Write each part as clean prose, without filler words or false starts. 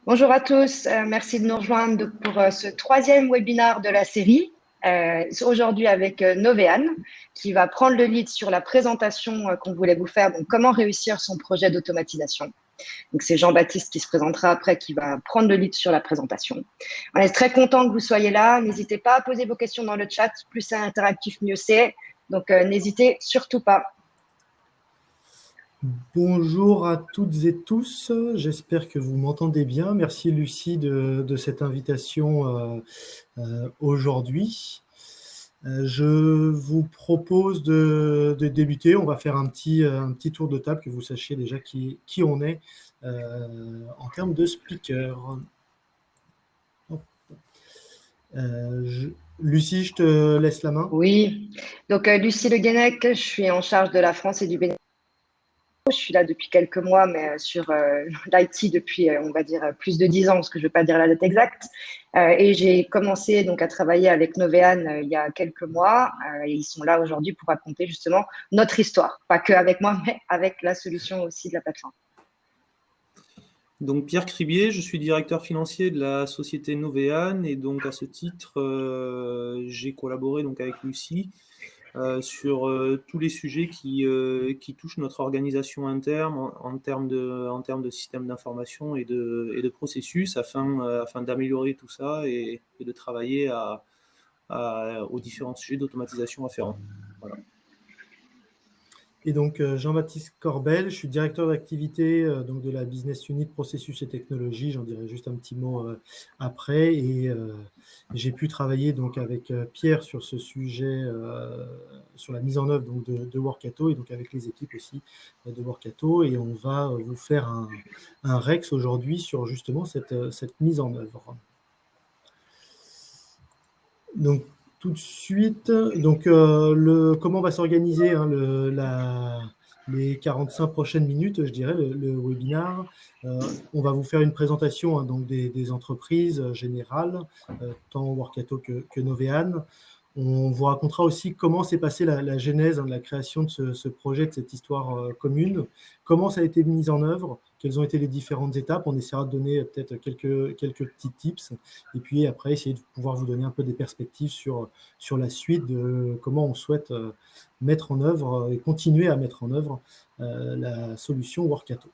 Bonjour à tous, merci de nous rejoindre pour ce troisième webinaire de la série. Aujourd'hui avec Novéane qui va prendre le lead sur la présentation qu'on voulait vous faire, donc comment réussir son projet d'automatisation. Donc c'est Jean-Baptiste qui se présentera après, qui va prendre le lead sur la présentation. On est très content que vous soyez là. N'hésitez pas à poser vos questions dans le chat. Plus c'est interactif, mieux c'est. Donc n'hésitez surtout pas. Bonjour à toutes et tous, j'espère que vous m'entendez bien. Merci Lucie de cette invitation aujourd'hui. Je vous propose de débuter. On va faire un petit tour de table, que vous sachiez déjà qui on est en termes de speaker. Lucie, je te laisse la main. Oui, donc Lucie Le Guenec, je suis en charge de la France et du Bénin. Je suis là depuis quelques mois, mais sur l'IT depuis, on va dire, plus de 10 ans, parce que je ne vais pas dire la date exacte. Et j'ai commencé donc à travailler avec Novéane il y a quelques mois. Et ils sont là aujourd'hui pour raconter justement notre histoire. Pas que avec moi, mais avec la solution aussi de la plateforme. Donc Pierre Cribier, je suis directeur financier de la société Novéane et donc à ce titre, j'ai collaboré donc avec Lucie sur tous les sujets qui touchent notre organisation interne en termes de système d'information et de processus afin d'améliorer tout ça et de travailler aux différents sujets d'automatisation afférents. Voilà. Et donc, Jean-Baptiste Corbel, je suis directeur d'activité donc de la business unit processus et technologie. J'en dirai juste un petit mot après. Et j'ai pu travailler donc avec Pierre sur ce sujet, sur la mise en œuvre donc, de Workato et donc avec les équipes aussi de Workato. Et on va vous faire un Rex aujourd'hui sur justement cette mise en œuvre. Donc, tout de suite, donc, comment va s'organiser les 45 prochaines minutes, je dirais, le webinaire. On va vous faire une présentation donc des entreprises générales, tant Workato que Novéane. On vous racontera aussi comment s'est passée la genèse de la création de ce projet, de cette histoire commune, comment ça a été mis en œuvre, quelles ont été les différentes étapes. On essaiera de donner peut-être quelques petits tips, et puis après, essayer de pouvoir vous donner un peu des perspectives sur la suite de comment on souhaite mettre en œuvre et continuer à mettre en œuvre la solution Workato.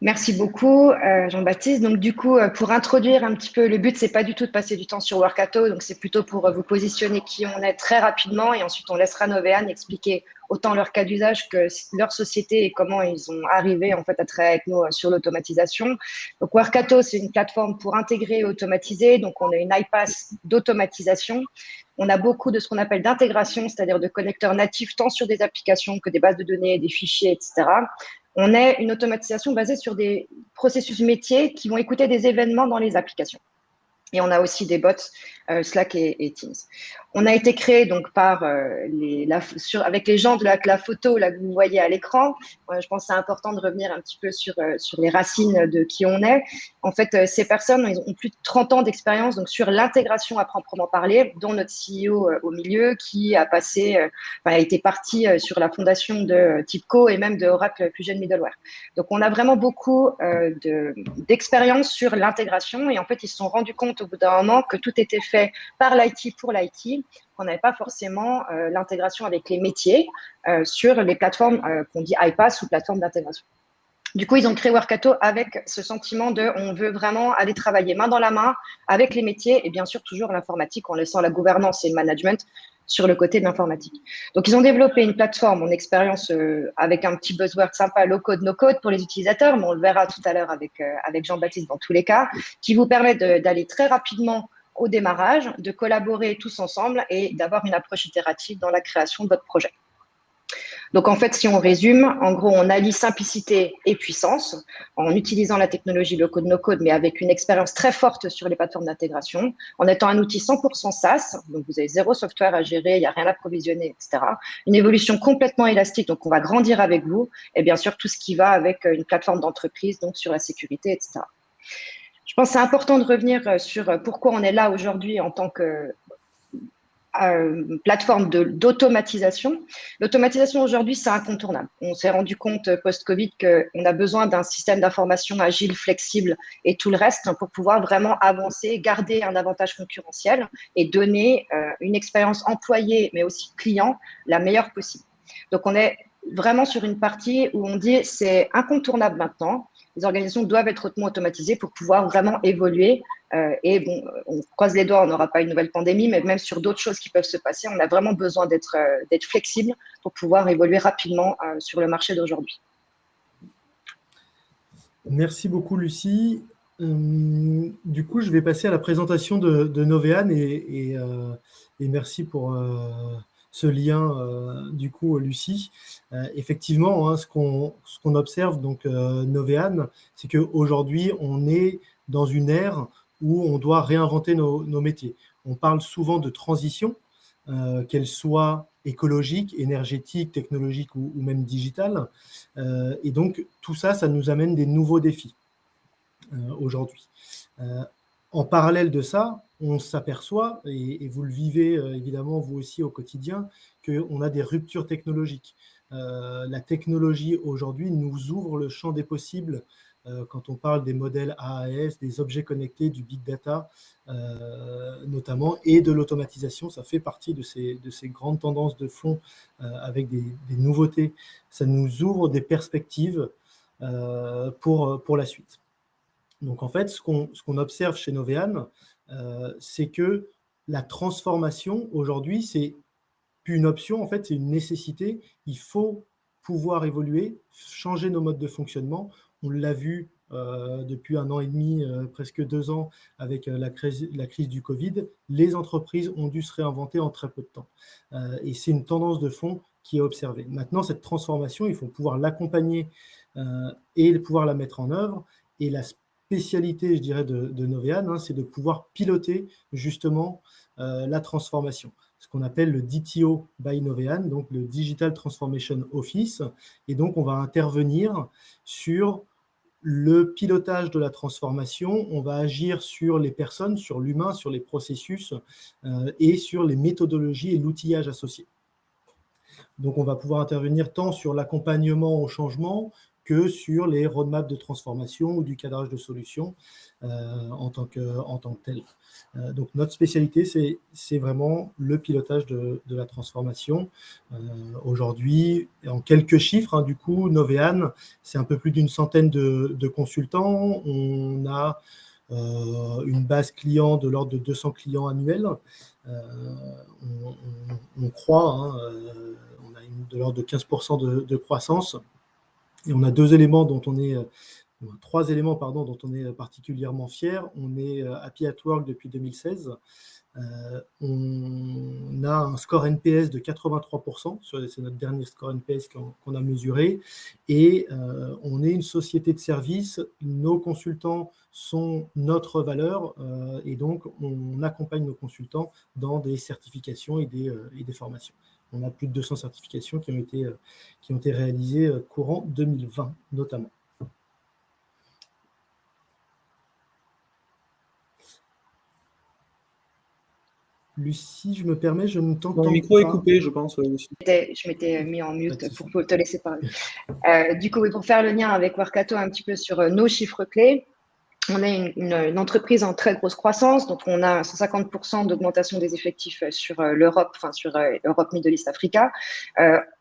Merci beaucoup, Jean-Baptiste. Donc, du coup, pour introduire un petit peu, le but, c'est pas du tout de passer du temps sur Workato, donc c'est plutôt pour vous positionner qui on est très rapidement, et ensuite on laissera Novéane expliquer autant leur cas d'usage que leur société et comment ils ont arrivé en fait à travailler avec nous sur l'automatisation. Donc, Workato, c'est une plateforme pour intégrer et automatiser. Donc, on a une iPaaS d'automatisation. On a beaucoup de ce qu'on appelle d'intégration, c'est-à-dire de connecteurs natifs, tant sur des applications que des bases de données, des fichiers, etc. On est une automatisation basée sur des processus métiers qui vont écouter des événements dans les applications. Et on a aussi des bots Slack et Teams. On a été créé donc par avec les gens de la photo là, que vous voyez à l'écran. Je pense que c'est important de revenir un petit peu sur les racines de qui on est. En fait, ces personnes ils ont plus de 30 ans d'expérience donc sur l'intégration à proprement parler, dont notre CEO au milieu qui a été parti sur la fondation de TIBCO et même de Oracle Fusion Middleware. Donc, on a vraiment beaucoup d'expérience sur l'intégration et en fait, ils se sont rendus compte au bout d'un moment que tout était fait par l'IT pour l'IT, qu'on n'avait pas forcément l'intégration avec les métiers sur les plateformes qu'on dit iPaaS ou plateformes d'intégration. Du coup, ils ont créé Workato avec ce sentiment de on veut vraiment aller travailler main dans la main avec les métiers et bien sûr toujours l'informatique en laissant la gouvernance et le management sur le côté de l'informatique. Donc, ils ont développé une plateforme en expérience avec un petit buzzword sympa, low code, no code pour les utilisateurs, mais on le verra tout à l'heure avec Jean-Baptiste dans tous les cas, qui vous permet d'aller très rapidement au démarrage, de collaborer tous ensemble et d'avoir une approche itérative dans la création de votre projet. Donc, en fait, si on résume, en gros, on allie simplicité et puissance en utilisant la technologie low-code, no-code, mais avec une expérience très forte sur les plateformes d'intégration, en étant un outil 100% SaaS, donc vous avez zéro software à gérer, il n'y a rien à provisionner, etc. Une évolution complètement élastique, donc on va grandir avec vous, et bien sûr, tout ce qui va avec une plateforme d'entreprise, donc sur la sécurité, etc. Je pense que c'est important de revenir sur pourquoi on est là aujourd'hui en tant que plateforme d'automatisation. L'automatisation aujourd'hui, c'est incontournable. On s'est rendu compte post-Covid qu'on a besoin d'un système d'information agile, flexible et tout le reste pour pouvoir vraiment avancer, garder un avantage concurrentiel et donner une expérience employée, mais aussi client, la meilleure possible. Donc, on est vraiment sur une partie où on dit c'est incontournable maintenant. Les organisations doivent être hautement automatisées pour pouvoir vraiment évoluer. Et bon, on croise les doigts, on n'aura pas une nouvelle pandémie, mais même sur d'autres choses qui peuvent se passer, on a vraiment besoin d'être flexible pour pouvoir évoluer rapidement sur le marché d'aujourd'hui. Merci beaucoup, Lucie. Du coup, je vais passer à la présentation de Novéane et merci pour ce lien, du coup, Lucie. Effectivement, ce qu'on observe, donc, Novéane, c'est qu'aujourd'hui, on est dans une ère où on doit réinventer nos métiers. On parle souvent de transition, qu'elle soit écologique, énergétique, technologique ou même digitale. Et donc, tout ça, ça nous amène des nouveaux défis aujourd'hui. En parallèle de ça, on s'aperçoit, et vous le vivez évidemment vous aussi au quotidien, qu'on a des ruptures technologiques. La technologie aujourd'hui nous ouvre le champ des possibles quand on parle des modèles AAS, des objets connectés, du big data notamment, et de l'automatisation. Ça fait partie de ces grandes tendances de fond avec des nouveautés. Ça nous ouvre des perspectives pour la suite. Donc en fait, ce qu'on observe chez Novéane, c'est que la transformation aujourd'hui, c'est plus une option, en fait, c'est une nécessité. Il faut pouvoir évoluer, changer nos modes de fonctionnement. On l'a vu depuis 1 an et demi, presque 2 ans, avec la crise du Covid. Les entreprises ont dû se réinventer en très peu de temps. Et c'est une tendance de fond qui est observée. Maintenant, cette transformation, il faut pouvoir l'accompagner et pouvoir la mettre en œuvre. Et la spécialité, je dirais, de Novéane, c'est de pouvoir piloter justement la transformation. Ce qu'on appelle le DTO by Novéane, donc le Digital Transformation Office. Et donc, on va intervenir sur le pilotage de la transformation. On va agir sur les personnes, sur l'humain, sur les processus et sur les méthodologies et l'outillage associé. Donc, on va pouvoir intervenir tant sur l'accompagnement au changement que sur les roadmaps de transformation ou du cadrage de solutions en tant que tel. Donc, notre spécialité, c'est vraiment le pilotage de la transformation. Aujourd'hui, en quelques chiffres, du coup, Novéane, c'est un peu plus d'1 centaine de consultants. On a une base client de l'ordre de 200 clients annuels. On croit, on a de l'ordre de 15% de croissance. Et on a 3 éléments dont on est particulièrement fiers. On est Happy at Work depuis 2016. On a un score NPS de 83%, c'est notre dernier score NPS qu'on a mesuré. Et on est une société de service. Nos consultants sont notre valeur. Et donc, on accompagne nos consultants dans des certifications et des formations. On a plus de 200 certifications qui ont été réalisées courant 2020, notamment. Lucie, je me permets, je ne t'entends pas. Le micro est coupé, je pense. Lucie. Je m'étais mis en mute pour te laisser parler. Du coup, pour faire le lien avec Workato un petit peu sur nos chiffres clés, on est une entreprise en très grosse croissance, donc on a 150% d'augmentation des effectifs sur l'Europe, enfin sur Europe, Middle East, Africa.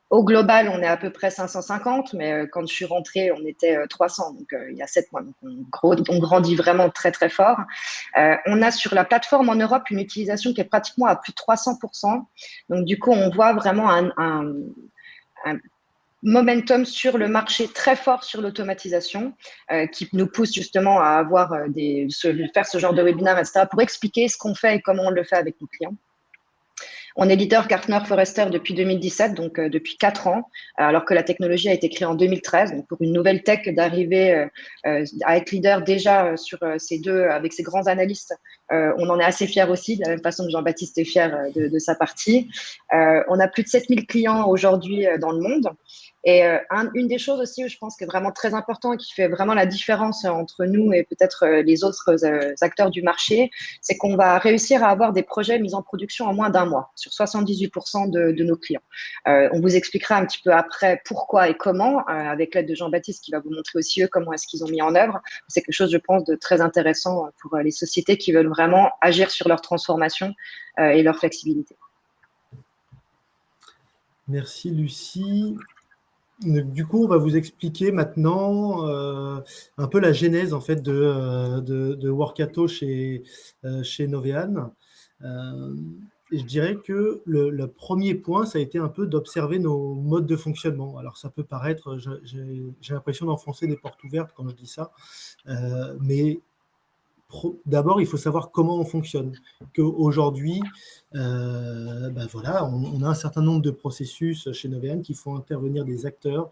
Au global, on est à peu près 550, mais quand je suis rentrée, on était 300, donc il y a 7 mois. Donc on grandit vraiment très, très fort. On a sur la plateforme en Europe une utilisation qui est pratiquement à plus de 300%. Donc du coup, on voit vraiment un momentum sur le marché très fort sur l'automatisation qui nous pousse justement à avoir faire ce genre de webinaire, etc., pour expliquer ce qu'on fait et comment on le fait avec nos clients. On est leader Gartner Forrester depuis 2017, donc depuis 4 ans, alors que la technologie a été créée en 2013. Donc pour une nouvelle tech d'arriver à être leader déjà sur avec ces grands analystes On en est assez fiers aussi, de la même façon que Jean-Baptiste est fier de sa partie. On a plus de 7000 clients aujourd'hui dans le monde. Et une des choses aussi, je pense, qui est vraiment très important et qui fait vraiment la différence entre nous et peut-être les autres acteurs du marché, c'est qu'on va réussir à avoir des projets mis en production en moins d'un mois sur 78% de nos clients. On vous expliquera un petit peu après pourquoi et comment, avec l'aide de Jean-Baptiste qui va vous montrer aussi eux comment est-ce qu'ils ont mis en œuvre. C'est quelque chose, je pense, de très intéressant pour les sociétés qui veulent vraiment agir sur leur transformation et leur flexibilité. Merci Lucie. Du coup, on va vous expliquer maintenant un peu la genèse en fait de Workato chez Novean. Et je dirais que le premier point, ça a été un peu d'observer nos modes de fonctionnement. Alors, ça peut paraître, j'ai l'impression d'enfoncer des portes ouvertes quand je dis ça, mais d'abord, il faut savoir comment on fonctionne. Qu'aujourd'hui, voilà, on a un certain nombre de processus chez Novean qui font intervenir des acteurs.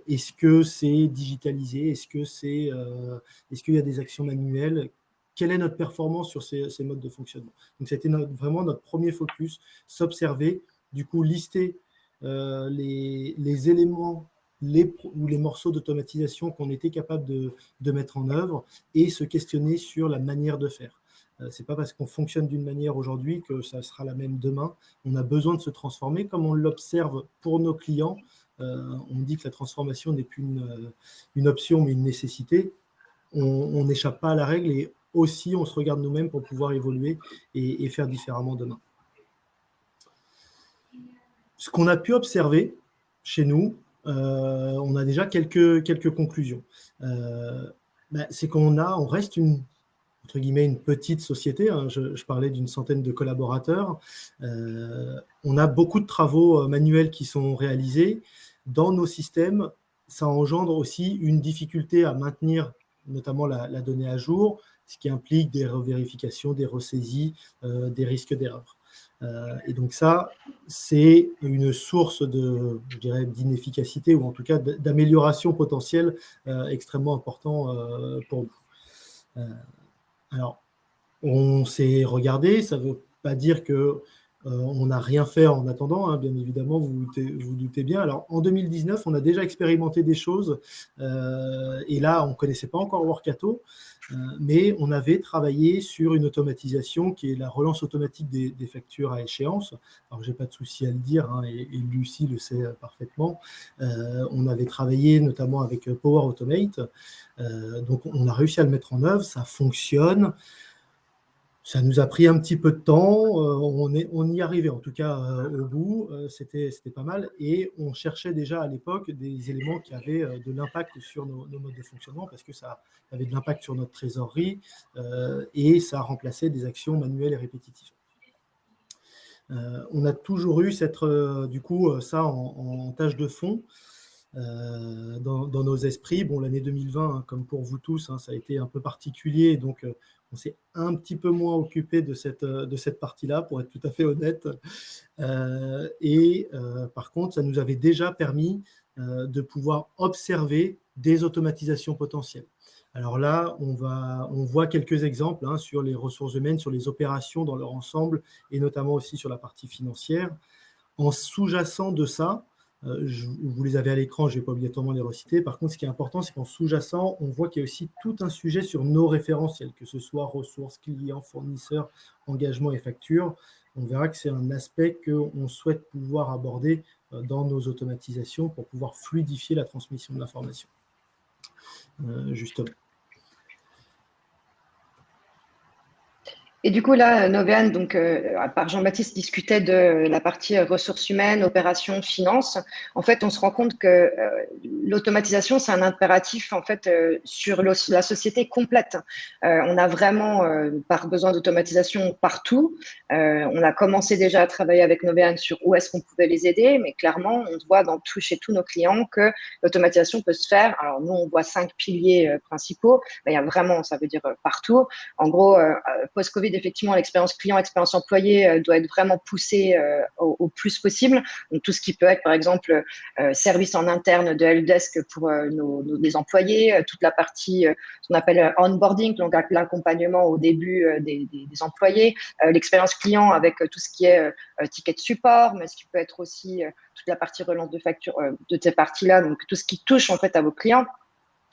Est-ce que c'est digitalisé? Est-ce qu'il y a des actions manuelles? Quelle est notre performance sur ces modes de fonctionnement? Donc, c'était vraiment notre premier focus, s'observer, du coup, lister les éléments ou les morceaux d'automatisation qu'on était capable de mettre en œuvre et se questionner sur la manière de faire. Ce n'est pas parce qu'on fonctionne d'une manière aujourd'hui que ça sera la même demain. On a besoin de se transformer comme on l'observe pour nos clients. On dit que la transformation n'est plus une option mais une nécessité. On n'échappe pas à la règle et aussi on se regarde nous-mêmes pour pouvoir évoluer et faire différemment demain. Ce qu'on a pu observer chez nous, on a déjà quelques conclusions. C'est on reste entre guillemets, une petite société. Hein. Je parlais d'une centaine de collaborateurs. On a beaucoup de travaux manuels qui sont réalisés. Dans nos systèmes, ça engendre aussi une difficulté à maintenir notamment la donnée à jour, ce qui implique des revérifications, des ressaisies, des risques d'erreur. Et donc ça, c'est une source d'inefficacité ou en tout cas d'amélioration potentielle extrêmement important pour nous. Alors, on s'est regardé, ça ne veut pas dire que on n'a rien fait en attendant, hein, bien évidemment, vous doutez bien. Alors, en 2019, on a déjà expérimenté des choses, et là, on ne connaissait pas encore Workato, mais on avait travaillé sur une automatisation qui est la relance automatique des factures à échéance. Alors, je n'ai pas de souci à le dire, hein, et Lucie le sait parfaitement. On avait travaillé notamment avec Power Automate, donc on a réussi à le mettre en œuvre, ça fonctionne. Ça nous a pris un petit peu de temps, on y arrivait en tout cas au bout, c'était pas mal et on cherchait déjà à l'époque des éléments qui avaient de l'impact sur nos modes de fonctionnement parce que ça avait de l'impact sur notre trésorerie et ça remplaçait des actions manuelles et répétitives. On a toujours eu ça en tâche de fond. Dans nos esprits. Bon, l'année 2020, hein, comme pour vous tous, hein, ça a été un peu particulier, donc on s'est un petit peu moins occupé de cette partie-là, pour être tout à fait honnête. Par contre, ça nous avait déjà permis de pouvoir observer des automatisations potentielles. Alors là, on voit quelques exemples hein, sur les ressources humaines, sur les opérations dans leur ensemble, et notamment aussi sur la partie financière. En sous-jacent de ça, vous les avez à l'écran, je ne vais pas obligatoirement les reciter. Par contre, ce qui est important, c'est qu'en sous-jacent, on voit qu'il y a aussi tout un sujet sur nos référentiels, que ce soit ressources, clients, fournisseurs, engagements et factures. On verra que c'est un aspect qu'on souhaite pouvoir aborder dans nos automatisations pour pouvoir fluidifier la transmission de l'information. Justement. Et du coup, là, Novean, donc, par Jean-Baptiste, discutait de la partie ressources humaines, opérations, finances. En fait, on se rend compte que l'automatisation, c'est un impératif, en fait, sur la société complète. On a vraiment besoin d'automatisation partout. On a commencé déjà à travailler avec Novean sur où est-ce qu'on pouvait les aider, mais clairement, on voit chez tous nos clients que l'automatisation peut se faire. Alors, nous, on voit 5 piliers principaux. Il y a vraiment, ça veut dire partout. En gros, post-Covid, d'habitude, effectivement, l'expérience client, l'expérience employé doit être vraiment poussée au plus possible. Donc, tout ce qui peut être, par exemple, service en interne de helpdesk pour les employés, toute la partie, ce qu'on appelle onboarding, donc l'accompagnement au début des employés, l'expérience client avec tout ce qui est ticket de support, mais ce qui peut être aussi toute la partie relance de facture de ces parties-là, donc tout ce qui touche en fait à vos clients.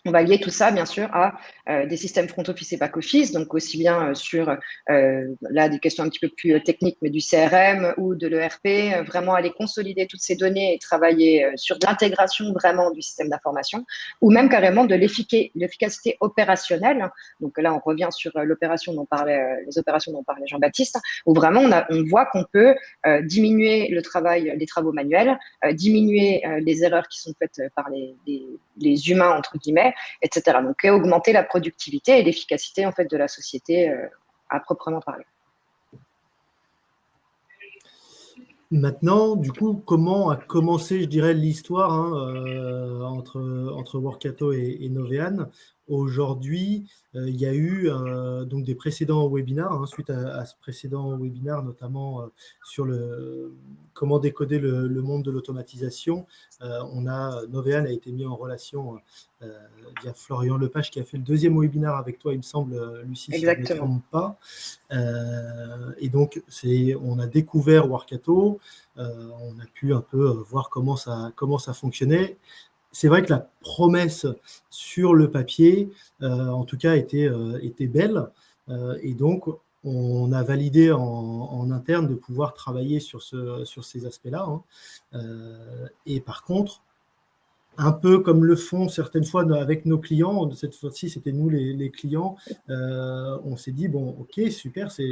On va lier tout ça, bien sûr, à des systèmes front office et back office, donc aussi bien sur là des questions un petit peu plus techniques, mais du CRM ou de l'ERP, vraiment aller consolider toutes ces données et travailler sur de l'intégration vraiment du système d'information, ou même carrément de l'efficacité opérationnelle. Donc là, on revient sur l'opération dont parlait, les opérations dont parlait Jean-Baptiste, où vraiment on voit qu'on peut diminuer les travaux manuels, diminuer les erreurs qui sont faites par les humains entre guillemets, etc. Donc, augmenter la productivité et l'efficacité en fait de la société à proprement parler. Maintenant, du coup, comment a commencé, je dirais, l'histoire entre Workato et Novean? Aujourd'hui, il y a eu donc des précédents webinaires, suite à ce précédent webinaire, notamment sur comment décoder le monde de l'automatisation. Novean a été mis en relation via Florian Lepage qui a fait le deuxième webinaire avec toi, il me semble, Lucie, si je ne me trompe pas. Et donc, on a découvert Workato, on a pu un peu voir comment ça fonctionnait. C'est vrai que la promesse sur le papier, en tout cas, était belle. Et donc, on a validé en interne de pouvoir travailler sur ces aspects-là. Et par contre, un peu comme le font certaines fois avec nos clients, cette fois-ci, c'était nous les clients, on s'est dit, bon, ok, super, ça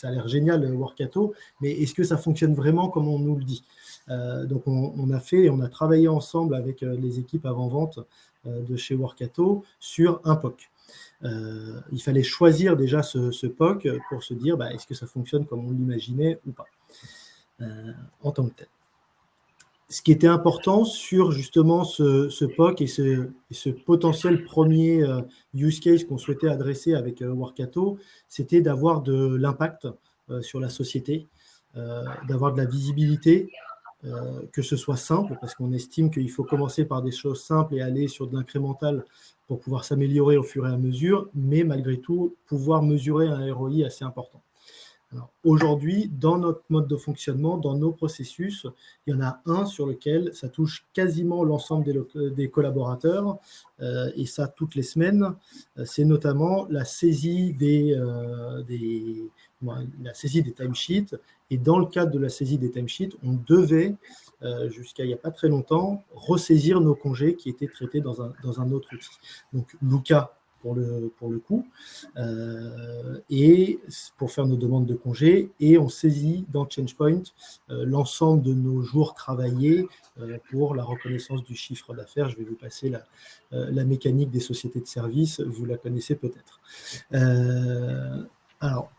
a l'air génial, Workato, mais est-ce que ça fonctionne vraiment comme on nous le dit? Donc, on a travaillé ensemble avec les équipes avant-vente de chez Workato sur un POC. Il fallait choisir déjà ce POC pour se dire, est-ce que ça fonctionne comme on l'imaginait ou pas, en tant que tel. Ce qui était important sur justement ce POC et ce potentiel premier use case qu'on souhaitait adresser avec Workato, c'était d'avoir de l'impact sur la société, d'avoir de la visibilité, que ce soit simple, parce qu'on estime qu'il faut commencer par des choses simples et aller sur de l'incrémental pour pouvoir s'améliorer au fur et à mesure, mais malgré tout, pouvoir mesurer un ROI assez important. Aujourd'hui, dans notre mode de fonctionnement, dans nos processus, il y en a un sur lequel ça touche quasiment l'ensemble des collaborateurs, et ça toutes les semaines. C'est notamment la saisie des timesheets. Et dans le cadre de la saisie des timesheets, on devait, jusqu'à il n'y a pas très longtemps, ressaisir nos congés qui étaient traités dans un autre outil. Donc, Luca, pour le coup, et pour faire nos demandes de congés, et on saisit dans ChangePoint l'ensemble de nos jours travaillés pour la reconnaissance du chiffre d'affaires. Je vais vous passer la mécanique des sociétés de services, vous la connaissez peut-être. Alors,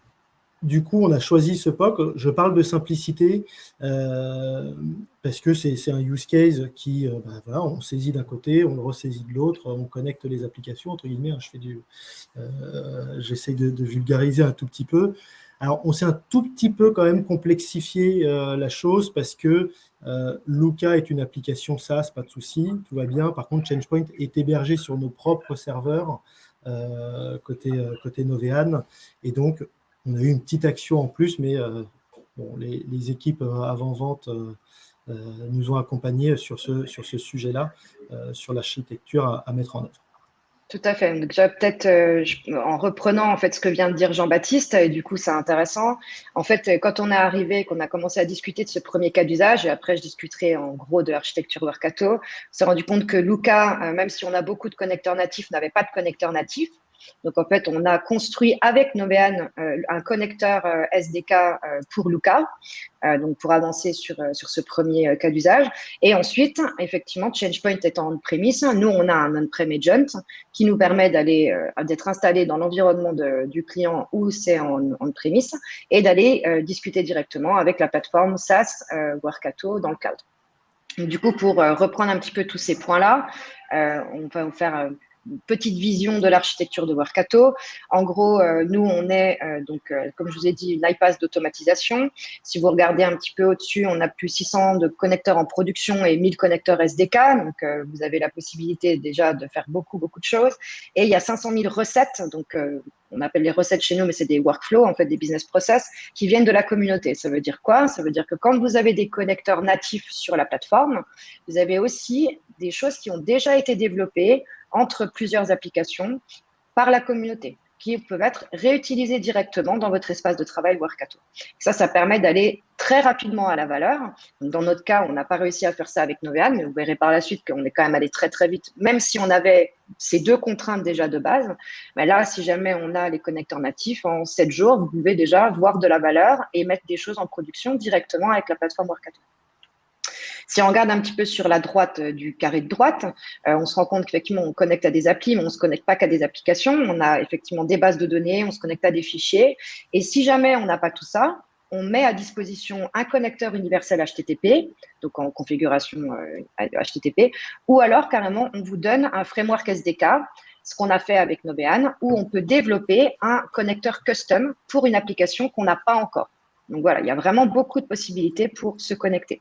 du coup, on a choisi ce POC. Je parle de simplicité parce que c'est un use case qui, voilà, on saisit d'un côté, on le ressaisit de l'autre, on connecte les applications, entre guillemets. J'essaie de vulgariser un tout petit peu. Alors, on s'est un tout petit peu quand même complexifié la chose parce que Luca est une application SaaS, pas de souci, tout va bien. Par contre, ChangePoint est hébergé sur nos propres serveurs côté Novean. Et donc, on a eu une petite action en plus, mais les équipes avant-vente nous ont accompagnés sur ce sujet-là, sur l'architecture à mettre en œuvre. Tout à fait. Donc, peut-être en reprenant en fait ce que vient de dire Jean-Baptiste, et du coup c'est intéressant. En fait, quand on est arrivé, qu'on a commencé à discuter de ce premier cas d'usage, et après je discuterai en gros de l'architecture Workato, on s'est rendu compte que Luca, même si on a beaucoup de connecteurs natifs, n'avait pas de connecteur natif. Donc, en fait, on a construit avec Novean un connecteur SDK pour Luca, donc pour avancer sur ce premier cas d'usage. Et ensuite, effectivement, ChangePoint étant on-premise, nous, on a un on-prem agent qui nous permet d'être installé dans l'environnement du client où c'est on-premise et d'aller discuter directement avec la plateforme SaaS Workato dans le cloud. Donc, du coup, pour reprendre un petit peu tous ces points-là, on va vous faire petite vision de l'architecture de Workato. En gros, nous, on est, comme je vous ai dit, une iPaaS d'automatisation. Si vous regardez un petit peu au-dessus, on a plus 600 de connecteurs en production et 1000 connecteurs SDK. Donc, vous avez la possibilité déjà de faire beaucoup, beaucoup de choses. Et il y a 500 000 recettes. Donc, on appelle les recettes chez nous, mais c'est des workflows, en fait, des business process qui viennent de la communauté. Ça veut dire quoi? Ça veut dire que quand vous avez des connecteurs natifs sur la plateforme, vous avez aussi des choses qui ont déjà été développées entre plusieurs applications par la communauté, qui peuvent être réutilisées directement dans votre espace de travail Workato. Ça permet d'aller très rapidement à la valeur. Donc, dans notre cas, on n'a pas réussi à faire ça avec Novean, mais vous verrez par la suite qu'on est quand même allé très, très vite, même si on avait ces deux contraintes déjà de base. Mais là, si jamais on a les connecteurs natifs, en 7 jours, vous pouvez déjà voir de la valeur et mettre des choses en production directement avec la plateforme Workato. Si on regarde un petit peu sur la droite du carré de droite, on se rend compte qu'effectivement, on connecte à des applis, mais on ne se connecte pas qu'à des applications. On a effectivement des bases de données, on se connecte à des fichiers. Et si jamais on n'a pas tout ça, on met à disposition un connecteur universel HTTP, donc en configuration HTTP, ou alors carrément, on vous donne un framework SDK, ce qu'on a fait avec Novean, où on peut développer un connecteur custom pour une application qu'on n'a pas encore. Donc voilà, il y a vraiment beaucoup de possibilités pour se connecter.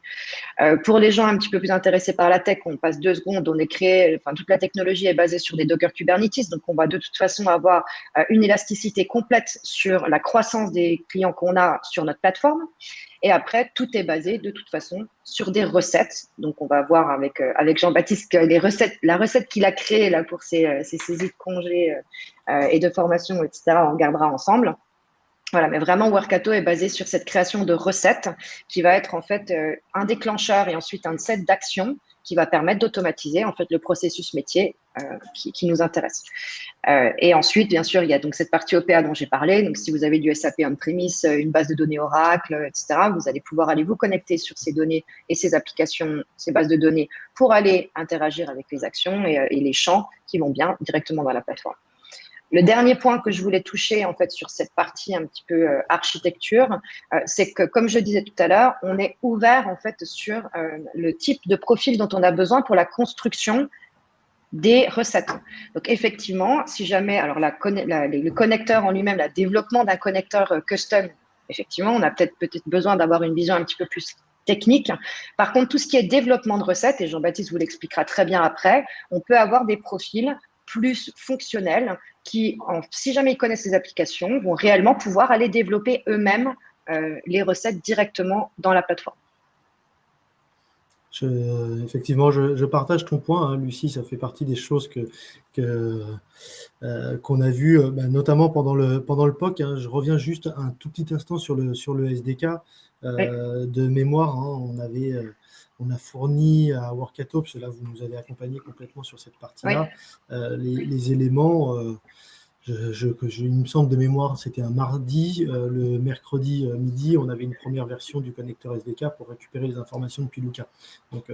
Pour les gens un petit peu plus intéressés par la tech, on passe 2 secondes, toute la technologie est basée sur des Docker Kubernetes, donc on va de toute façon avoir une élasticité complète sur la croissance des clients qu'on a sur notre plateforme. Et après, tout est basé de toute façon sur des recettes. Donc, on va voir avec Jean-Baptiste que la recette qu'il a créée là, pour ses saisies de congés et de formation, etc., on regardera ensemble. Voilà, mais vraiment, Workato est basé sur cette création de recettes qui va être en fait un déclencheur et ensuite un set d'actions qui va permettre d'automatiser en fait le processus métier qui nous intéresse. Et ensuite, bien sûr, il y a donc cette partie OPA dont j'ai parlé. Donc, si vous avez du SAP on-premise, une base de données Oracle, etc., vous allez pouvoir aller vous connecter sur ces données et ces applications, ces bases de données pour aller interagir avec les actions et les champs qui vont bien directement dans la plateforme. Le dernier point que je voulais toucher en fait sur cette partie un petit peu architecture, c'est que comme je disais tout à l'heure, on est ouvert en fait sur le type de profil dont on a besoin pour la construction des recettes. Donc effectivement, si jamais, alors le connecteur en lui-même, le développement d'un connecteur custom, effectivement, on a peut-être besoin d'avoir une vision un petit peu plus technique. Par contre, tout ce qui est développement de recettes, et Jean-Baptiste vous l'expliquera très bien après, on peut avoir des profils plus fonctionnels qui, si jamais ils connaissent les applications, vont réellement pouvoir aller développer eux-mêmes les recettes directement dans la plateforme. Effectivement, je partage ton point, hein, Lucie. Ça fait partie des choses qu'on a vues, notamment pendant le POC. Hein. Je reviens juste un tout petit instant sur le SDK. De mémoire, hein, on a fourni à Workato, parce que là, vous nous avez accompagnés complètement sur cette partie-là, les éléments. Il me semble de mémoire, c'était un mardi. Le mercredi midi, on avait une première version du connecteur SDK pour récupérer les informations depuis Luca. Donc,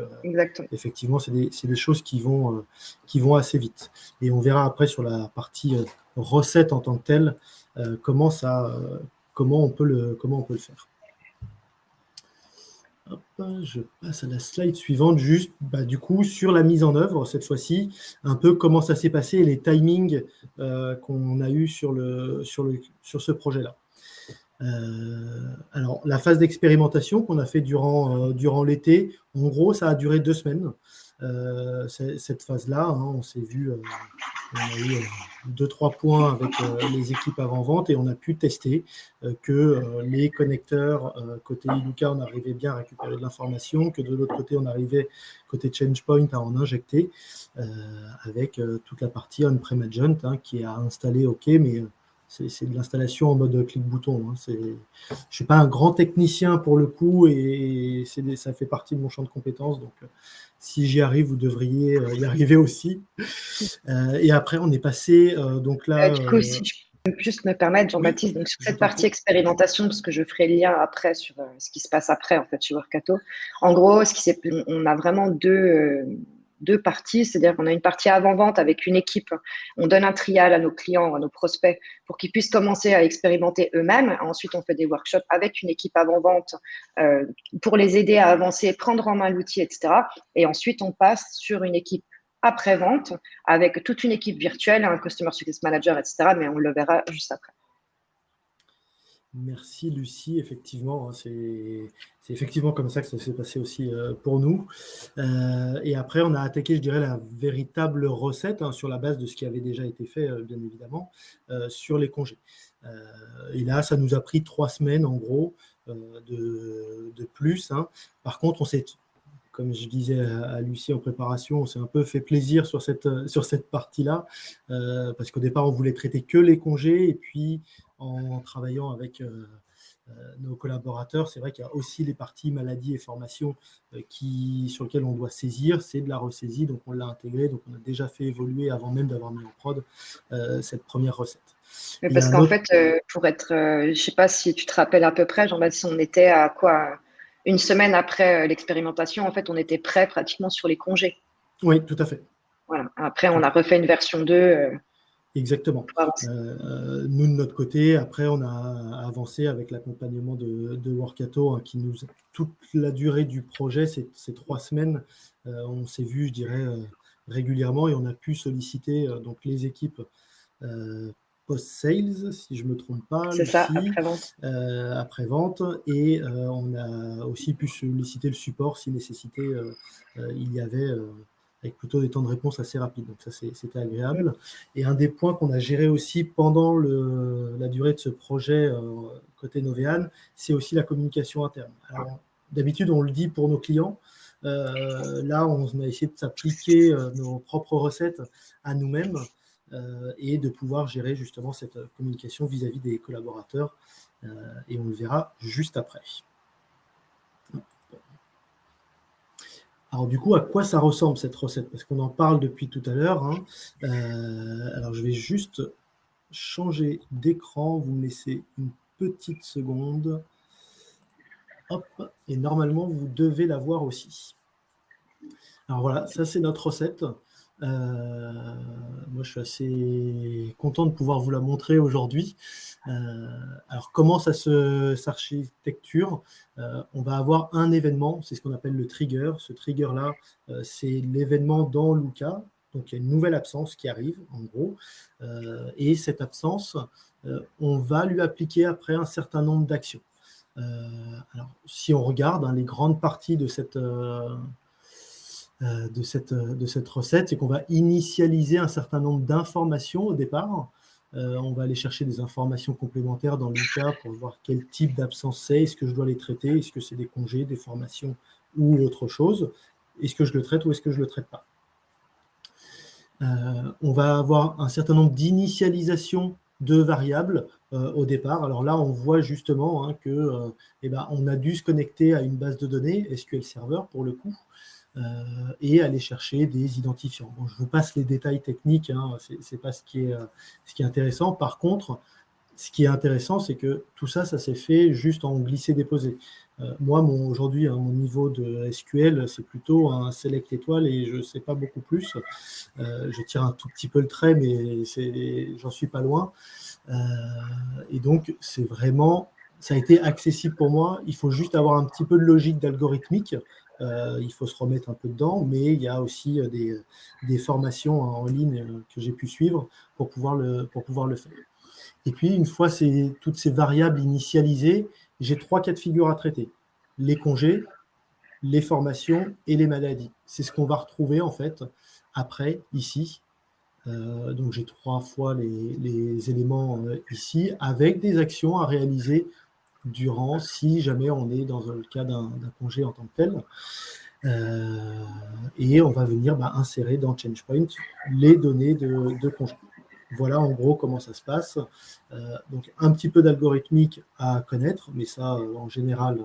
effectivement, c'est des choses qui vont assez vite. Et on verra après sur la partie recette en tant que telle comment on peut le faire. Hop, je passe à la slide suivante, juste du coup sur la mise en œuvre cette fois-ci, un peu comment ça s'est passé et les timings qu'on a eu sur ce projet-là. Alors, la phase d'expérimentation qu'on a fait durant l'été, en gros, ça a duré 2 semaines. Cette phase-là, hein, on s'est vu, on a eu 2-3 points avec les équipes avant-vente et on a pu tester que les connecteurs côté Iluka, on arrivait bien à récupérer de l'information, que de l'autre côté, on arrivait côté ChangePoint à en injecter avec toute la partie on-prem agent qui est à installer, OK, mais c'est de l'installation en mode clic-bouton. Hein. Je ne suis pas un grand technicien pour le coup et ça fait partie de mon champ de compétences. Donc, si j'y arrive, vous devriez y arriver aussi. Et après, on est passé donc là. Du coup, si je peux juste me permettre, Jean-Baptiste, donc sur cette partie expérimentation, parce que je ferai le lien après sur ce qui se passe après en fait chez Workato. En gros, on a vraiment deux parties, c'est-à-dire qu'on a une partie avant-vente avec une équipe. On donne un trial à nos clients, à nos prospects, pour qu'ils puissent commencer à expérimenter eux-mêmes. Ensuite, on fait des workshops avec une équipe avant-vente pour les aider à avancer, prendre en main l'outil, etc. Et ensuite, on passe sur une équipe après-vente avec toute une équipe virtuelle, un Customer Success Manager, etc. Mais on le verra juste après. Merci Lucie, effectivement, c'est effectivement comme ça que ça s'est passé aussi pour nous. Et après, on a attaqué, je dirais, la véritable recette sur la base de ce qui avait déjà été fait, bien évidemment, sur les congés. Et là, ça nous a pris 3 semaines, en gros, de plus. Par contre, comme je disais à Lucie en préparation, on s'est un peu fait plaisir sur cette partie-là, parce qu'au départ, on voulait traiter que les congés, et puis en travaillant avec nos collaborateurs, c'est vrai qu'il y a aussi les parties maladie et formation sur lesquelles on doit saisir, c'est de la ressaisie, donc on l'a intégré, donc on a déjà fait évoluer avant même d'avoir mis en prod cette première recette. Mais parce qu'en fait, pour être, je ne sais pas si tu te rappelles à peu près, Jean-Baptiste, on était à quoi? Une semaine après l'expérimentation, en fait, on était prêt pratiquement sur les congés. Oui, tout à fait. Voilà. Après, on a refait une version 2. Exactement. Nous, de notre côté, après, on a avancé avec l'accompagnement de Workato, qui toute la durée du projet, ces 3 semaines, on s'est vu, je dirais, régulièrement, et on a pu solliciter donc les équipes post-sales, si je ne me trompe pas. C'est ça, après-vente. Après-vente, et on a aussi pu solliciter le support si nécessité il y avait, avec plutôt des temps de réponse assez rapides. Donc ça, c'était agréable. Et un des points qu'on a géré aussi pendant la durée de ce projet côté Novéane, c'est aussi la communication interne. Alors, d'habitude, on le dit pour nos clients. Là, on a essayé de s'appliquer nos propres recettes à nous-mêmes et de pouvoir gérer justement cette communication vis-à-vis des collaborateurs. Et on le verra juste après. Alors du coup, à quoi ça ressemble cette recette? Parce qu'on en parle depuis tout à l'heure. Alors je vais juste changer d'écran. Vous me laissez une petite seconde. Hop, et normalement, vous devez la voir aussi. Alors voilà, ça c'est notre recette. Moi, je suis assez content de pouvoir vous la montrer aujourd'hui. Alors, comment ça s'architecture? On va avoir un événement, c'est ce qu'on appelle le trigger. Ce trigger-là, c'est l'événement dans Luca. Donc, il y a une nouvelle absence qui arrive, en gros. Et cette absence, on va lui appliquer après un certain nombre d'actions. Alors, si on regarde les grandes parties de cette recette, c'est qu'on va initialiser un certain nombre d'informations au départ. On va aller chercher des informations complémentaires dans Luca pour voir quel type d'absence c'est, est-ce que je dois les traiter, est-ce que c'est des congés, des formations ou autre chose, est-ce que je le traite ou est-ce que je ne le traite pas. On va avoir un certain nombre d'initialisations de variables au départ. Alors là, on voit justement que on a dû se connecter à une base de données, SQL Server pour le coup, et aller chercher des identifiants. Bon, je vous passe les détails techniques, c'est pas ce qui est intéressant. Par contre, ce qui est intéressant, c'est que tout ça s'est fait juste en glisser-déposer. Moi, aujourd'hui, mon niveau de SQL, c'est plutôt un select étoile et je ne sais pas beaucoup plus. Je tire un tout petit peu le trait, mais j'en suis pas loin. Et donc, c'est vraiment, ça a été accessible pour moi. Il faut juste avoir un petit peu de logique d'algorithmique. Il faut se remettre un peu dedans, mais il y a aussi des formations en ligne que j'ai pu suivre pour pouvoir le faire. Et puis, une fois toutes ces variables initialisées, j'ai 3 cas de figure à traiter. Les congés, les formations et les maladies. C'est ce qu'on va retrouver, en fait, après, ici. Donc, j'ai 3 fois les éléments ici, avec des actions à réaliser durant, si jamais on est dans le cas d'un congé en tant que tel. Et on va venir insérer dans ChangePoint les données de congé. Voilà en gros comment ça se passe. Donc un petit peu d'algorithmique à connaître, mais ça en général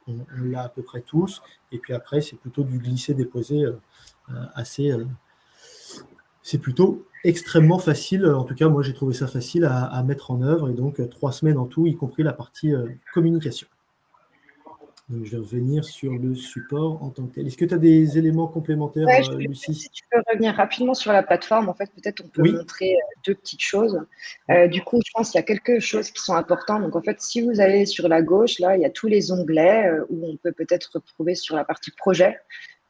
on l'a à peu près tous. Et puis après c'est plutôt du glisser-déposer c'est plutôt extrêmement facile. En tout cas moi j'ai trouvé ça facile à mettre en œuvre, et donc 3 semaines en tout, y compris la partie communication. Donc, je vais revenir sur le support en tant que tel. Est-ce que tu as des éléments complémentaires, Lucie? Si tu peux revenir rapidement sur la plateforme, en fait, peut-être on peut montrer 2 petites choses. Du coup, je pense qu'il y a quelques choses qui sont importantes. Donc, en fait, si vous allez sur la gauche, là, il y a tous les onglets où on peut peut-être retrouver sur la partie projet.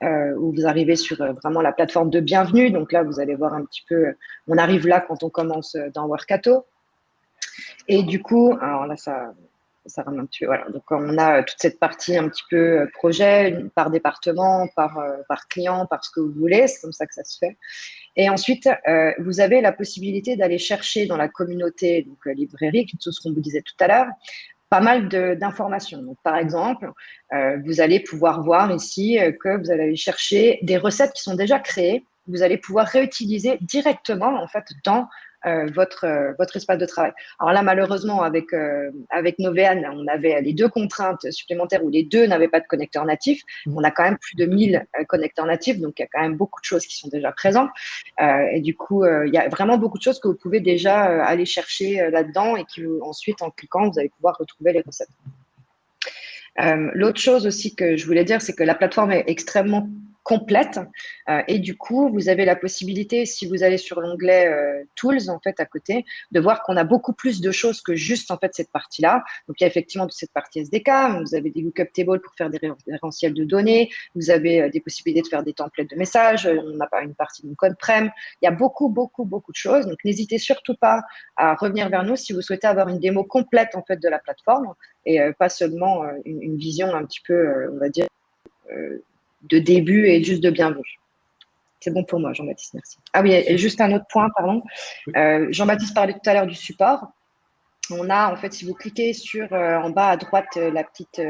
où vous arrivez sur vraiment la plateforme de bienvenue. Donc là, vous allez voir un petit peu, on arrive là quand on commence dans Workato. Et du coup, alors là, ça ramène un petit peu. Voilà. Donc, on a toute cette partie un petit peu projet, par département, par client, par ce que vous voulez. C'est comme ça que ça se fait. Et ensuite, vous avez la possibilité d'aller chercher dans la communauté, donc librairie, tout ce qu'on vous disait tout à l'heure, pas mal d'informations. Donc, par exemple, vous allez pouvoir voir ici que vous allez aller chercher des recettes qui sont déjà créées. Vous allez pouvoir réutiliser directement en fait dans votre espace de travail. Alors là, malheureusement, avec Novean, on avait les deux contraintes supplémentaires où les deux n'avaient pas de connecteur natif. On a quand même plus de 1000 connecteurs natifs, donc il y a quand même beaucoup de choses qui sont déjà présentes. Et du coup, il y a vraiment beaucoup de choses que vous pouvez déjà aller chercher là-dedans et qui ensuite, en cliquant, vous allez pouvoir retrouver les recettes. L'autre chose aussi que je voulais dire, c'est que la plateforme est extrêmement complète et du coup, vous avez la possibilité, si vous allez sur l'onglet Tools en fait à côté, de voir qu'on a beaucoup plus de choses que juste en fait cette partie-là. Donc il y a effectivement toute cette partie SDK, vous avez des lookup tables pour faire des référentiels de données, vous avez des possibilités de faire des templates de messages, on n'a pas une partie de code prem. Il y a beaucoup de choses. Donc n'hésitez surtout pas à revenir vers nous si vous souhaitez avoir une démo complète en fait de la plateforme et pas seulement une vision un petit peu, on va dire, de début et juste de bienvenue. C'est bon pour moi, Jean-Baptiste, merci. Ah oui, et juste un autre point, pardon. Jean-Baptiste parlait tout à l'heure du support. On a, en fait, si vous cliquez sur en bas à droite la petite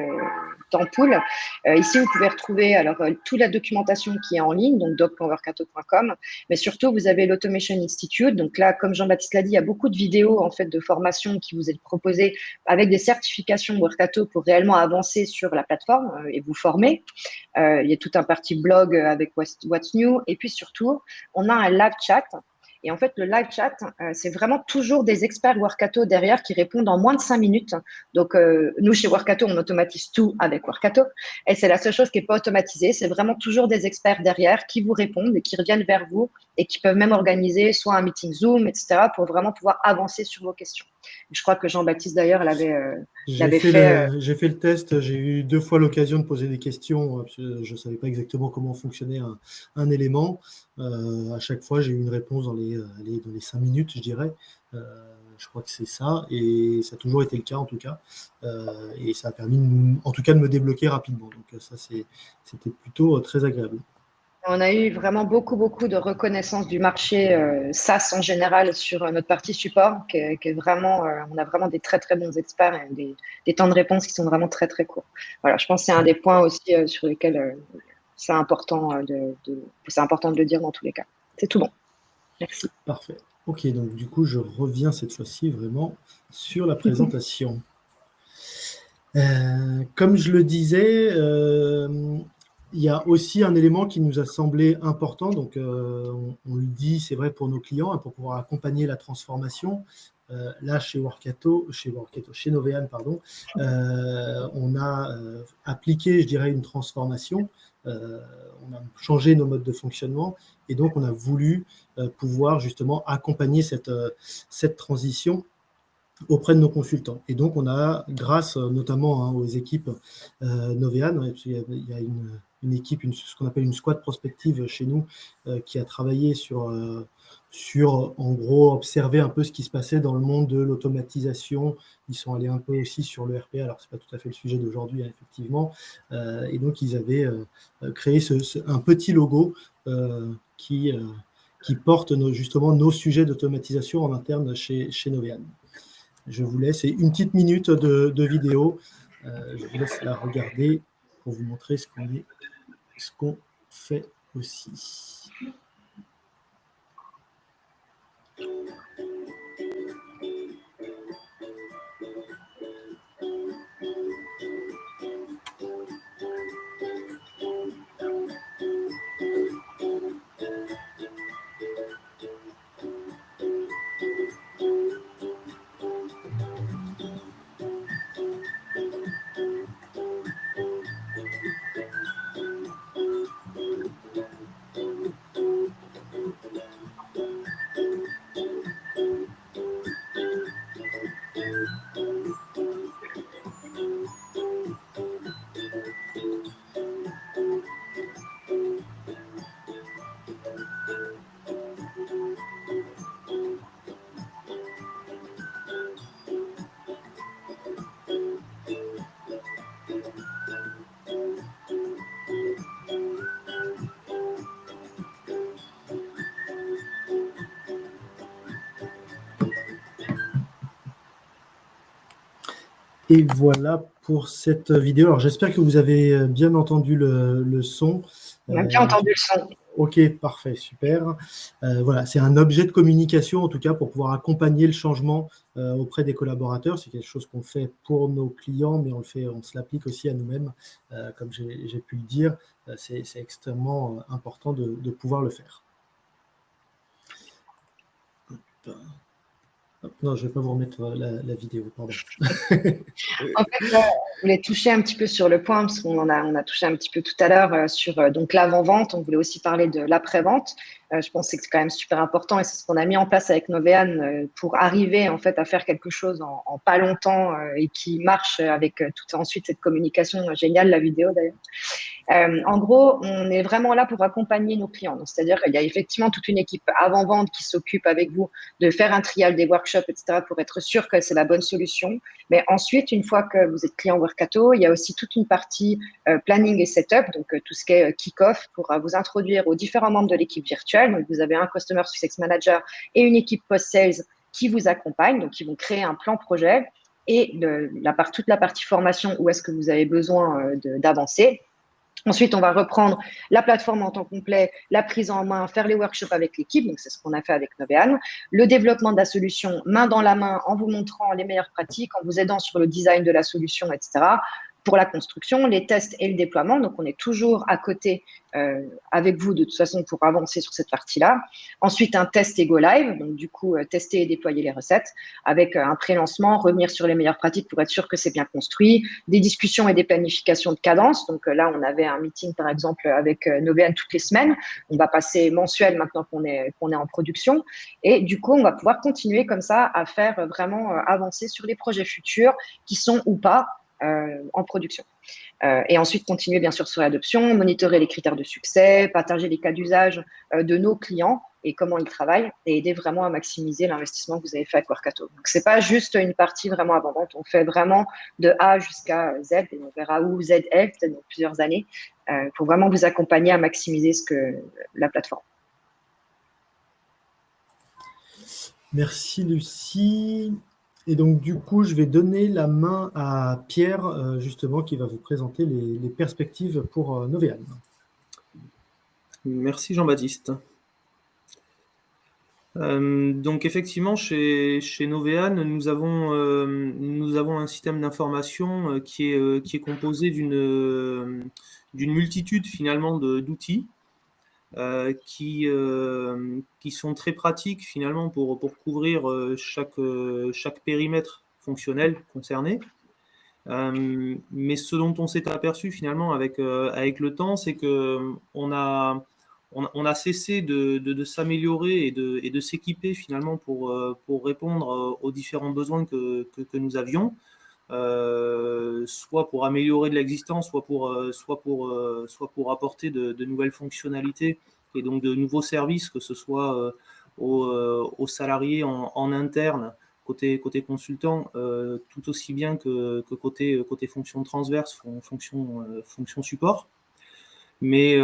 ampoule, ici, vous pouvez retrouver alors toute la documentation qui est en ligne, donc doc.workato.com, mais surtout, vous avez l'Automation Institute. Donc là, comme Jean-Baptiste l'a dit, il y a beaucoup de vidéos en fait de formation qui vous est proposées avec des certifications Workato pour réellement avancer sur la plateforme et vous former. Il y a tout un parti blog avec What's New. Et puis surtout, on a un live chat. Et en fait, le live chat, c'est vraiment toujours des experts Workato derrière qui répondent en moins de 5 minutes. Donc, nous, chez Workato, on automatise tout avec Workato. Et c'est la seule chose qui n'est pas automatisée. C'est vraiment toujours des experts derrière qui vous répondent et qui reviennent vers vous et qui peuvent même organiser soit un meeting Zoom, etc., pour vraiment pouvoir avancer sur vos questions. Je crois que Jean-Baptiste, d'ailleurs, l'avait fait. J'ai fait le test, j'ai eu 2 fois l'occasion de poser des questions, parce que je ne savais pas exactement comment fonctionnait un élément. À chaque fois, j'ai eu une réponse dans les 5 minutes, je dirais. Je crois que c'est ça, et ça a toujours été le cas en tout cas. Et ça a permis, en tout cas, de me débloquer rapidement. Donc ça, c'était plutôt très agréable. On a eu vraiment beaucoup de reconnaissance du marché SaaS en général sur notre partie support, qui est vraiment, on a vraiment des très bons experts et des temps de réponse qui sont vraiment très courts. Voilà, je pense que c'est un des points aussi sur lesquels c'est important c'est important de le dire dans tous les cas. C'est tout bon. Merci. Parfait. Ok, donc du coup, je reviens cette fois-ci vraiment sur la présentation. Comme je le disais, il y a aussi un élément qui nous a semblé important. Donc, on le dit, c'est vrai pour nos clients, hein, pour pouvoir accompagner la transformation. Là, chez Novean, pardon, on a appliqué, je dirais, une transformation. On a changé nos modes de fonctionnement et donc on a voulu pouvoir justement accompagner cette transition auprès de nos consultants. Et donc, on a, grâce notamment aux équipes Novean, il y a une équipe, ce qu'on appelle une squad prospective chez nous, qui a travaillé sur, en gros, observer un peu ce qui se passait dans le monde de l'automatisation. Ils sont allés un peu aussi sur le RPA, alors ce n'est pas tout à fait le sujet d'aujourd'hui, hein, effectivement. Et donc, ils avaient créé un petit logo qui porte justement nos sujets d'automatisation en interne chez Novean. Je vous laisse, c'est une petite minute de vidéo. Je vous laisse la regarder pour vous montrer ce qu'on fait aussi. Et voilà pour cette vidéo. Alors, j'espère que vous avez bien entendu le son. On a bien entendu le son. Ok, parfait, super. Voilà, c'est un objet de communication, en tout cas, pour pouvoir accompagner le changement auprès des collaborateurs. C'est quelque chose qu'on fait pour nos clients, mais on se l'applique aussi à nous-mêmes. Comme j'ai pu le dire, c'est extrêmement important de pouvoir le faire. Non, je ne vais pas vous remettre la vidéo, pardon. En fait, là, on voulait toucher un petit peu sur le point, parce qu'on on a touché un petit peu tout à l'heure sur donc l'avant-vente. On voulait aussi parler de l'après-vente. Je pense que c'est quand même super important et c'est ce qu'on a mis en place avec Novéane pour arriver en fait à faire quelque chose en pas longtemps et qui marche avec toute ensuite cette communication géniale, la vidéo d'ailleurs. En gros, on est vraiment là pour accompagner nos clients. C'est-à-dire qu'il y a effectivement toute une équipe avant-vente qui s'occupe avec vous de faire un trial des workshops, etc., pour être sûr que c'est la bonne solution. Mais ensuite, une fois que vous êtes client Workato, il y a aussi toute une partie planning et setup, donc tout ce qui est kick-off pour vous introduire aux différents membres de l'équipe virtuelle. Donc, vous avez un Customer Success Manager et une équipe post-sales qui vous accompagnent, donc qui vont créer un plan projet et toute la partie formation où est-ce que vous avez besoin d'avancer. Ensuite, on va reprendre la plateforme en temps complet, la prise en main, faire les workshops avec l'équipe. Donc, c'est ce qu'on a fait avec Novéane. Le développement de la solution main dans la main en vous montrant les meilleures pratiques, en vous aidant sur le design de la solution, etc. Pour la construction, les tests et le déploiement. Donc, on est toujours à côté avec vous de toute façon pour avancer sur cette partie-là. Ensuite, un test et go live. Donc, du coup, tester et déployer les recettes avec un pré-lancement, revenir sur les meilleures pratiques pour être sûr que c'est bien construit, des discussions et des planifications de cadence. Donc, là, on avait un meeting, par exemple, avec Novéane toutes les semaines. On va passer mensuel maintenant qu'on est en production. Et du coup, on va pouvoir continuer comme ça à faire vraiment avancer sur les projets futurs qui sont ou pas en production. Et ensuite, continuer bien sûr sur l'adoption, monitorer les critères de succès, partager les cas d'usage de nos clients et comment ils travaillent et aider vraiment à maximiser l'investissement que vous avez fait avec Workato. Donc, ce n'est pas juste une partie vraiment avant-vente, on fait vraiment de A jusqu'à Z et on verra où Z est peut-être dans plusieurs années pour vraiment vous accompagner à maximiser la plateforme. Merci Lucie. Et donc, du coup, je vais donner la main à Pierre, justement, qui va vous présenter les perspectives pour Novéane. Merci Jean-Baptiste. Donc effectivement, chez Novéane, nous avons un système d'information qui est composé d'une multitude finalement d'outils qui sont très pratiques finalement pour couvrir chaque périmètre fonctionnel concerné. Mais ce dont on s'est aperçu finalement avec le temps, c'est qu'on a cessé de s'améliorer et de s'équiper finalement pour répondre aux différents besoins que nous avions, soit pour améliorer de l'existence, soit pour apporter de nouvelles fonctionnalités et donc de nouveaux services, que ce soit aux salariés en interne, côté consultant, tout aussi bien que côté fonction transverse, fonction support. Mais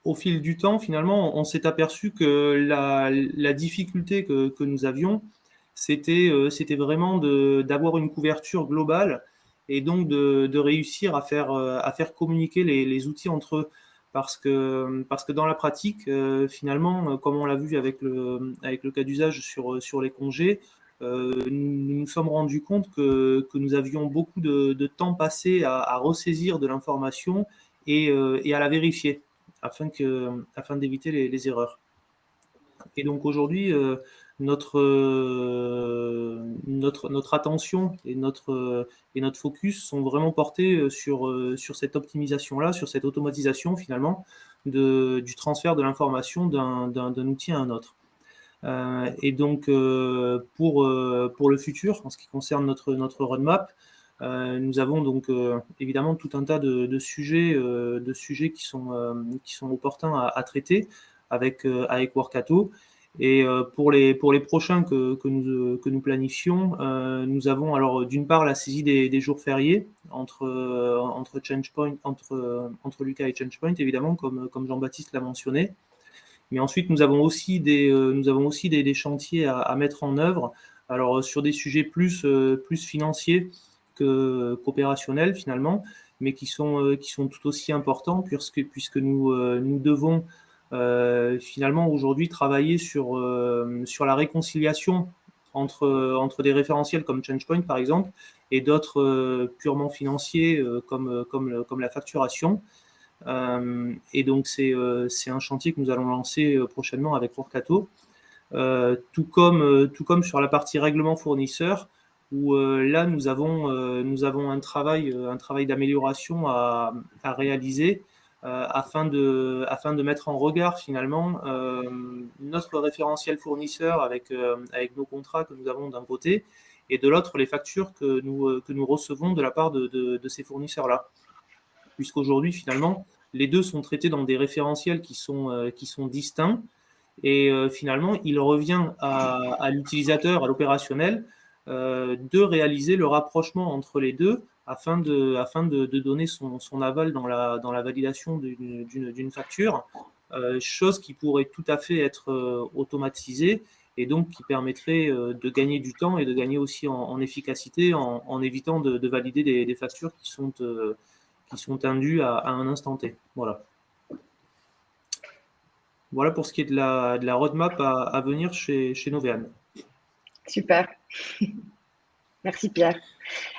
au fil du temps, finalement, on s'est aperçu que la difficulté que nous avions, c'était vraiment d'avoir une couverture globale et donc de réussir à faire communiquer les outils entre eux. Parce que dans la pratique, finalement, comme on l'a vu avec le cas d'usage sur les congés, nous nous sommes rendus compte que nous avions beaucoup de temps passé à ressaisir de l'information et à la vérifier afin d'éviter les erreurs. Et donc aujourd'hui, notre attention et notre focus sont vraiment portés sur cette optimisation-là, sur cette automatisation finalement du transfert de l'information d'un outil à un autre. Et donc pour le futur, en ce qui concerne notre roadmap, nous avons donc évidemment tout un tas de sujets qui sont opportuns à traiter avec Workato. Et pour les prochains que nous planifions, nous avons alors d'une part la saisie des jours fériés entre Changepoint, entre Lucas et Changepoint, évidemment, comme Jean-Baptiste l'a mentionné. Mais ensuite, nous avons aussi des chantiers à mettre en œuvre Alors, sur des sujets plus financiers qu'opérationnels, finalement, mais qui sont tout aussi importants, puisque nous devons finalement aujourd'hui travailler sur la réconciliation entre des référentiels comme ChangePoint, par exemple, et d'autres purement financiers comme la facturation. Et donc, c'est un chantier que nous allons lancer prochainement avec Workato. Tout comme sur la partie règlement fournisseur, où là, nous avons un travail d'amélioration à réaliser afin de mettre en regard finalement notre référentiel fournisseur avec nos contrats que nous avons d'un côté, et de l'autre les factures que nous recevons de la part de ces fournisseurs-là. Puisqu'aujourd'hui, finalement, les deux sont traités dans des référentiels qui sont distincts. Et finalement, il revient à l'utilisateur, à l'opérationnel, de réaliser le rapprochement entre les deux afin de donner son aval dans la validation d'une facture, chose qui pourrait tout à fait être automatisée et donc qui permettrait de gagner du temps et de gagner aussi en efficacité en évitant de valider des factures qui sont indues à un instant T. Voilà. Voilà pour ce qui est de la roadmap à venir chez Novean. Super. Merci Pierre.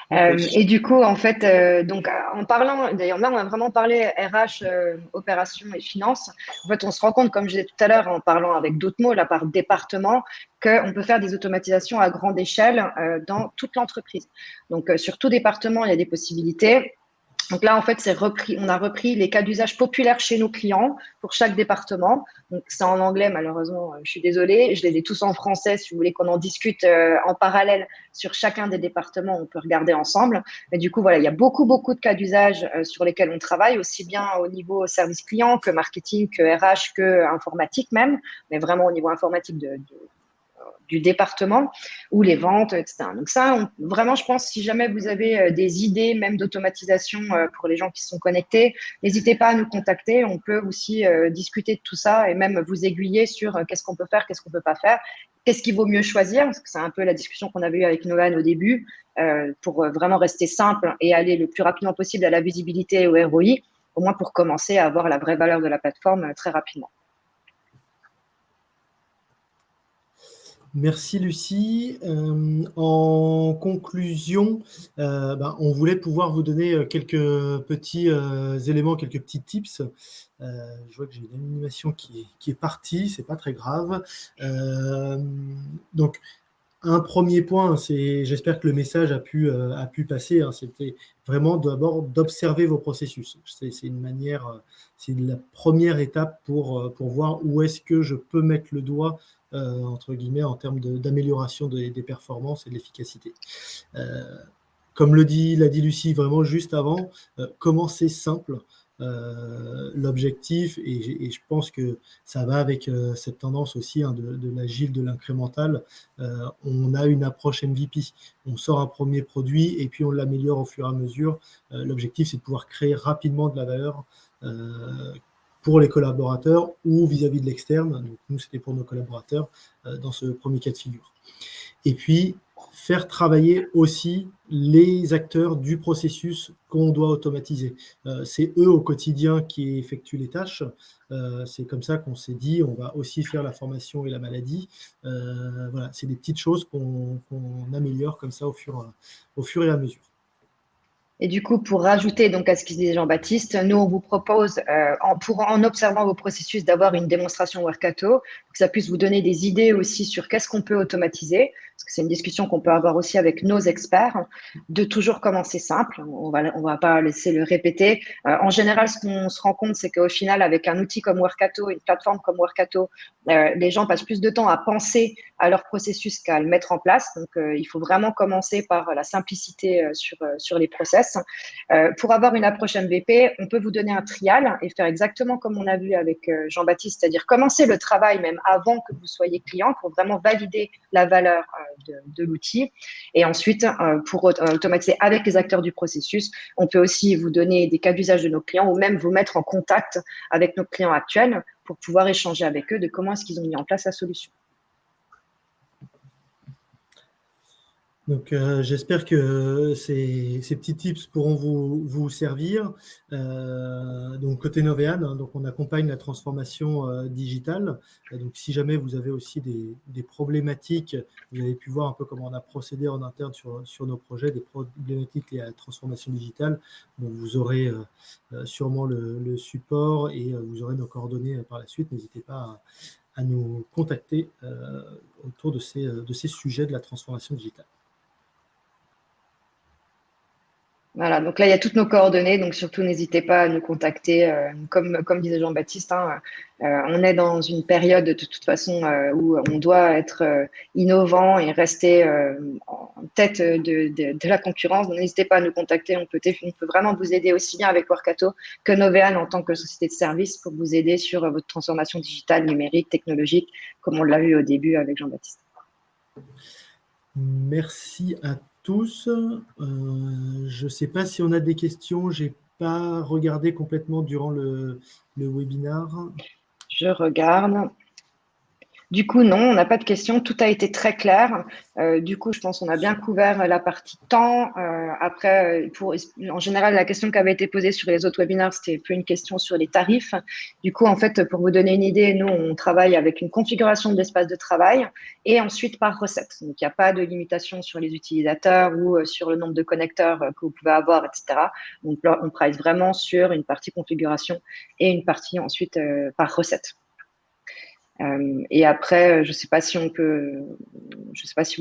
Et du coup, en fait, donc en parlant, d'ailleurs là, on a vraiment parlé RH, opération et finance. En fait, on se rend compte, comme je disais tout à l'heure, en parlant avec d'autres mots, là par département, qu'on peut faire des automatisations à grande échelle dans toute l'entreprise. Donc, sur tout département, il y a des possibilités. Donc là, en fait, on a repris les cas d'usage populaires chez nos clients pour chaque département. Donc c'est en anglais, malheureusement, je suis désolée. Je les ai tous en français. Si vous voulez qu'on en discute en parallèle sur chacun des départements, on peut regarder ensemble. Mais du coup, voilà, il y a beaucoup de cas d'usage sur lesquels on travaille, aussi bien au niveau service client que marketing, que RH, que informatique même, mais vraiment au niveau informatique du département ou les ventes, etc. Donc ça, vraiment, je pense, si jamais vous avez des idées, même d'automatisation pour les gens qui sont connectés, n'hésitez pas à nous contacter. On peut aussi discuter de tout ça et même vous aiguiller sur qu'est-ce qu'on peut faire, qu'est-ce qu'on peut pas faire, qu'est-ce qu'il vaut mieux choisir, parce que c'est un peu la discussion qu'on avait eue avec Novan au début, pour vraiment rester simple et aller le plus rapidement possible à la visibilité et au ROI, au moins pour commencer à avoir la vraie valeur de la plateforme très rapidement. Merci Lucie. En conclusion, on voulait pouvoir vous donner quelques petits éléments, quelques petits tips. Je vois que j'ai une animation qui est partie, c'est pas très grave. Donc, un premier point, j'espère que le message a pu passer, hein, c'était vraiment d'abord d'observer vos processus. C'est une manière, c'est la première étape pour voir où est-ce que je peux mettre le doigt, entre guillemets, en termes d'amélioration des performances et de l'efficacité. Comme l'a dit Lucie vraiment juste avant, commencer simple. L'objectif, et je pense que ça va avec cette tendance aussi de l'agile, de l'incrémental, on a une approche MVP. On sort un premier produit et puis on l'améliore au fur et à mesure. L'objectif, c'est de pouvoir créer rapidement de la valeur pour les collaborateurs ou vis-à-vis de l'externe. Donc, nous, c'était pour nos collaborateurs dans ce premier cas de figure. Et puis, faire travailler aussi les acteurs du processus qu'on doit automatiser. C'est eux au quotidien qui effectuent les tâches. C'est comme ça qu'on s'est dit, on va aussi faire la formation et la maladie. Voilà, c'est des petites choses qu'on améliore comme ça au fur et à mesure. Et du coup, pour rajouter donc à ce qu'il disait Jean-Baptiste, nous, on vous propose, en observant vos processus, d'avoir une démonstration Workato, que ça puisse vous donner des idées aussi sur qu'est-ce qu'on peut automatiser, parce que c'est une discussion qu'on peut avoir aussi avec nos experts, de toujours commencer simple. On va pas laisser le répéter. En général, ce qu'on se rend compte, c'est qu'au final, avec un outil comme Workato, une plateforme comme Workato, les gens passent plus de temps à penser à leur processus qu'à le mettre en place. Donc, il faut vraiment commencer par la simplicité sur les process. Pour avoir une approche MVP, on peut vous donner un trial et faire exactement comme on a vu avec Jean-Baptiste, c'est-à-dire commencer le travail même avant que vous soyez client pour vraiment valider la valeur de l'outil. Et ensuite, pour automatiser avec les acteurs du processus, on peut aussi vous donner des cas d'usage de nos clients ou même vous mettre en contact avec nos clients actuels pour pouvoir échanger avec eux de comment est-ce qu'ils ont mis en place la solution. Donc, j'espère que ces petits tips pourront vous servir. Donc, côté Novéane, hein, donc on accompagne la transformation digitale. Donc, si jamais vous avez aussi des problématiques, vous avez pu voir un peu comment on a procédé en interne sur nos projets, des problématiques liées à la transformation digitale. Donc, vous aurez sûrement le support et vous aurez nos coordonnées par la suite. N'hésitez pas à nous contacter autour de ces sujets de la transformation digitale. Voilà, donc là, il y a toutes nos coordonnées, donc surtout n'hésitez pas à nous contacter. Comme disait Jean-Baptiste, hein, on est dans une période de toute façon où on doit être innovant et rester en tête de la concurrence. Donc n'hésitez pas à nous contacter, on peut vraiment vous aider aussi bien avec Workato que Novéane en tant que société de service pour vous aider sur votre transformation digitale, numérique, technologique, comme on l'a vu au début avec Jean-Baptiste. Merci à tous. Je ne sais pas si on a des questions. Je n'ai pas regardé complètement durant le webinaire. Je regarde. Du coup, non, on n'a pas de questions. Tout a été très clair. Du coup, je pense qu'on a bien couvert la partie temps. Après, en général, la question qui avait été posée sur les autres webinaires, c'était plus une question sur les tarifs. Du coup, en fait, pour vous donner une idée, nous, on travaille avec une configuration de l'espace de travail et ensuite par recette. Donc, il n'y a pas de limitation sur les utilisateurs ou sur le nombre de connecteurs que vous pouvez avoir, etc. Donc, on price vraiment sur une partie configuration et une partie ensuite par recette. Et après, je ne sais pas si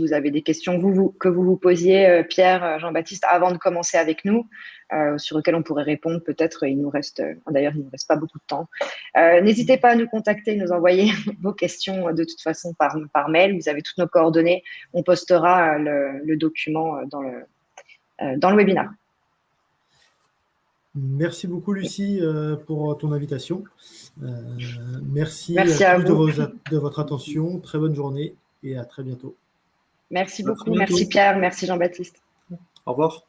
vous avez des questions que vous posiez, Pierre, Jean-Baptiste, avant de commencer avec nous, sur lesquelles on pourrait répondre peut-être. D'ailleurs, il ne nous reste pas beaucoup de temps. N'hésitez pas à nous contacter, nous envoyer vos questions de toute façon par mail. Vous avez toutes nos coordonnées. On postera le document dans le webinaire. Merci beaucoup, Lucie, pour ton invitation. Merci à tous vous. de votre attention. Très bonne journée et à très bientôt. Merci beaucoup. Merci Pierre. Merci Jean-Baptiste. Au revoir.